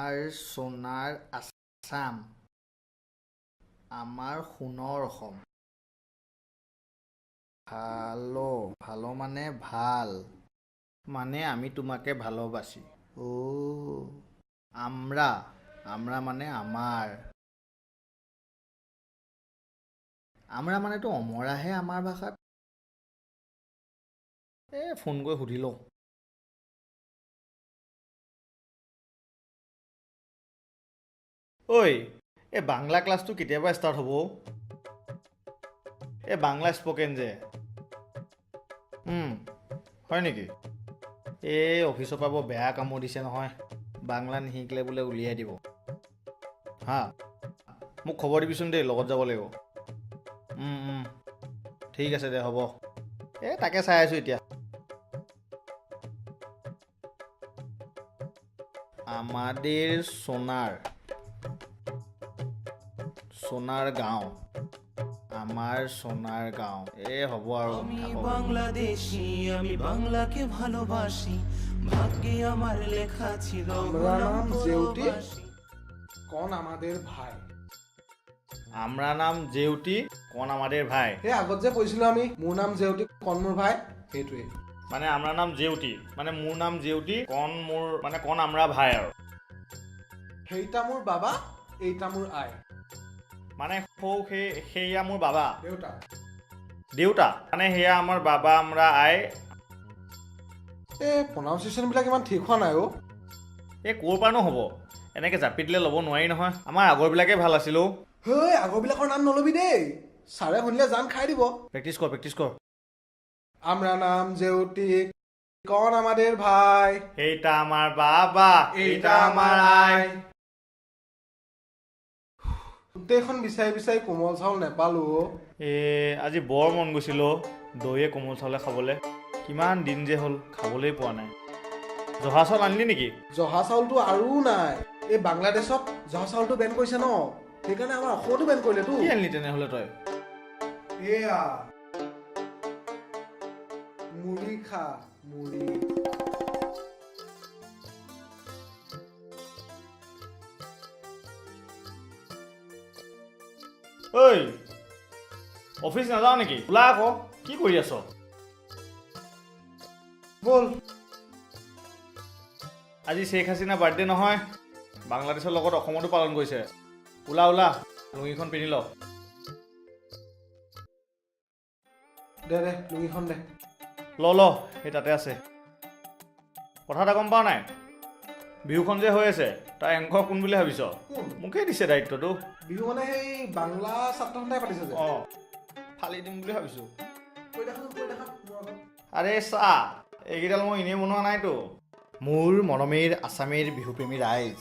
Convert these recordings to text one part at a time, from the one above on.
আমাৰ সোণাৰ আসাম, আমাৰ সোণৰ অসম। ভালো ভালো মানে ভাল, মানে আমি তোমাকে ভালোবাসি। ও আমরা, আমরা মানে আমাৰ। আমৰা মানেতো অমৰাহে আমাৰ ভাষাত। ফোন কৰি সুধি লওঁ। ঐ, এই বাংলা ক্লাছটো কেতিয়াবা ষ্টাৰ্ট হ'ব? এই বাংলা স্পকেন যে হয় নেকি? এই অফিচৰ পৰা বৰ বেয়া কামোৰ দিছে নহয়, বাংলা নিশিকিলে বোলে উলিয়াই দিব। হা, মোক খবৰ দিবিচোন দেই, লগত যাব লাগিব। ঠিক আছে দে, হ'ব। তাকে চাই আছোঁ এতিয়া। আমাদের সোনার গাঁও, আমার সোনার গাঁও। হ'ব আৰু আমি বাংলাদেশী, আমি বাংলাকে ভালোবাসি, ভাগ্যে আমার লেখা ছিল আমরা নাম জেউতি, কোন আমাদের ভাই। আমরা নাম জেউতি, কোন আমাদের ভাই। এই আগত যে কৈছিলো আমি, মোৰ নাম জেউতি, কোন মোৰ ভাই, সেইটোৱে। মানে আমৰা নাম জেউতি, মানে মোৰ নাম জেউতি, কোন মোৰ মানে কোন আমৰা ভাই আৰু। সেইটা মোৰ বাবা, এইটা মোৰ আই। মানে সেয়া মোৰ বাবা, দেউতা মানে সেয়া আমাৰ বাবা, আমৰা আই। প্ৰনাউন্সিয়েশ্যন বিলাক ইমান ঠিক হোৱা নাই। ক'ৰ পৰানো হ'ব? এনেকে জাপি দিলে ল'ব নোৱাৰি নহয়। আমাৰ আগৰবিলাকে ভাল আছিল। হেই, আগৰবিলাকৰ নাম নলবি দেই, ছাৰে শুনিলে জান খাই দিব। প্ৰেক্টিছ কৰ। আমৰা নাম জেউতি, কোন আমাদেৰ ভাই, এইটা আমাৰ বাবা, এইটা আমাৰ আই। গোটেইখন বিচাৰি বিচাৰি কোমল চাউল নেপালো। আজি বৰ মন গৈছিল দৈয়ে কোমল চাউলে খাবলৈ। কিমান দিন যে হ'ল খাবলৈ পোৱা নাই। জহা চাউল আনিলি নেকি? জহা চাউলটো আৰু নাই। এই বাংলাদেশত জহা চাউলটো বেন কৰিছে ন, সেইকাৰণে আমাৰ অসমতো বেন কৰিলেতো। কি আনিলি তেনেহ'লে তই? এয়া মুড়ি খা, মুড়ি। ঐ, অফিচ নাযাওঁ নেকি? ওলা আকৌ, কি কৰি আছ? বল। আজি শ্বেখ হাছিনা বাৰ্থডে নহয়, বাংলাদেশৰ লগত অসমতো পালন কৰিছে। ওলা লুঙিখন পিন্ধি ল। দে লুঙিখন দে। ল সেই তাতে আছে। কথা এটা গম পাৱ নাই? বিহুখন যে হৈ আছে, তাৰ এংকৰ কোন বুলি ভাবিছ? মোকেই দিছে দায়িত্বটো। বিহু মানে সেই বাংলা ছাত্ৰ সন্থাই পাতিছে যে। ফালি দিম বুলি ভাবিছোঁ। কৈ দেখা। আৰে চা, এইকেইডাল মই এনেই বনোৱা নাইতো। মোৰ মৰমেৰ আছামেৰ বিহুপ্ৰেমী ৰাইজ,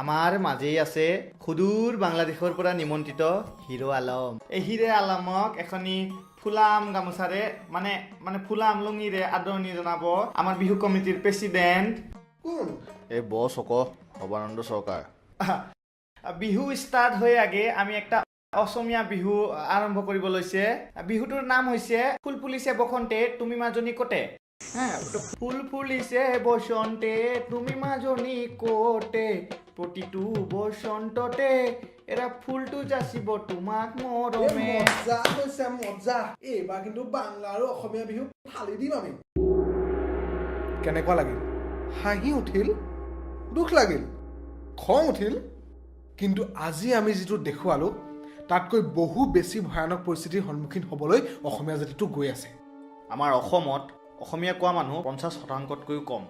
আমাৰ মাজেই আছে সুদূৰ বাংলাদেশৰ পৰা নিমন্ত্ৰিত হিৰো আলম। এই হিৰে আলমক এখনি ফুলাম গামোচাৰে মানে ফুলাম লুঙিৰে আদৰণি জনাব আমাৰ বিহু কমিটিৰ প্ৰেচিডেণ্ট। কোন? এই বছ সৰ্বানন্দ চৰকাৰ। বিহু ষ্টাৰ্ট হৈ আগে আমি একটা অসমীয়া বিহু আৰম্ভ কৰিব লৈছে। বিহুটোৰ নাম হৈছে ফুল ফুলিছে বসন্তে তুমি মাজনী কোটে। ফুল ফুলিছে বসন্তে তুমি মাজনী কোটে, প্ৰতিটো বসন্ততে এৰা ফুলটো যাচিব তোমাক মৰমে। মজা। এইবাৰ কিন্তু বাংলা আৰু অসমীয়া বিহু ফালি দিম আমি। কেনেকুৱা লাগিল? হাঁহি উঠিল, দুখ লাগিল, খং উঠিল, কিন্তু আজি আমি যিটো দেখুৱালো তাতকৈ বহু বেছি ভয়ানক পৰিস্থিতিৰ সন্মুখীন হ'বলৈ অসমীয়া জাতিটো গৈ আছে। আমাৰ অসমত অসমীয়া কোৱা মানুহ 50%কৈও কম।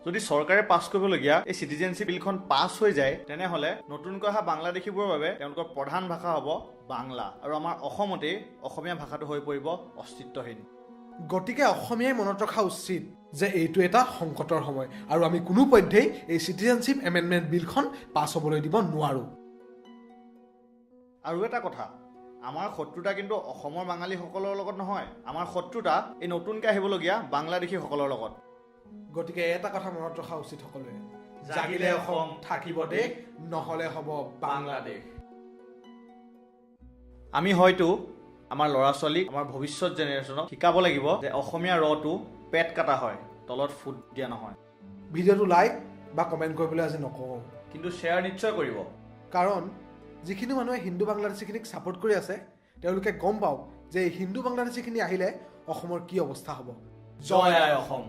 যদি চৰকাৰে পাছ কৰিবলগীয়া এই চিটিজেনশ্বিপ বিলখন পাছ হৈ যায়, তেনেহ'লে নতুনকৈ অহা বাংলাদেশীবোৰৰ বাবে তেওঁলোকৰ প্ৰধান ভাষা হ'ব বাংলা, আৰু আমাৰ অসমতেই অসমীয়া ভাষাটো হৈ পৰিব অস্তিত্বহীন। গতিকে অসমীয়াই মনত ৰখা উচিত যে এইটো এটা সংকটৰ সময়, আৰু আমি কোনোপধ্যেই এই চিটিজেনশ্বিপ এমেণ্ডমেণ্ট বিলখন পাছ হ'বলৈ দিব নোৱাৰোঁ। আৰু এটা কথা, আমাৰ শত্ৰুতা কিন্তু অসমৰ বাঙালীসকলৰ লগত নহয়, আমাৰ শত্ৰুতা এই নতুনকৈ আহিবলগীয়া বাংলাদেশীসকলৰ লগত। গতিকে এটা কথা মনত ৰখা উচিত সকলোৱে, জাগিলে অসম থাকিব দেশ, নহ'লে হ'ব বাংলাদেশ। আমি হয়তো আমাৰ ল'ৰা ছোৱালীক, আমাৰ ভৱিষ্যত জেনেৰেশ্যনক শিকাব লাগিব যে অসমীয়া ৰটো পেট কাটা হয়, তলত ফুট দিয়া নহয়। ভিডিঅ'টো লাইক বা কমেণ্ট কৰিবলৈ আজি নকওঁ কিন্তু শ্বেয়াৰ নিশ্চয় কৰিব কাৰণ যিখিনি মানুহে হিন্দু বাংলাদেশীখিনিক ছাপোৰ্ট কৰি আছে তেওঁলোকে গম পাওক যে হিন্দু বাংলাদেশীখিনি আহিলে অসমৰ কি অৱস্থা হ'ব জয় আই অসম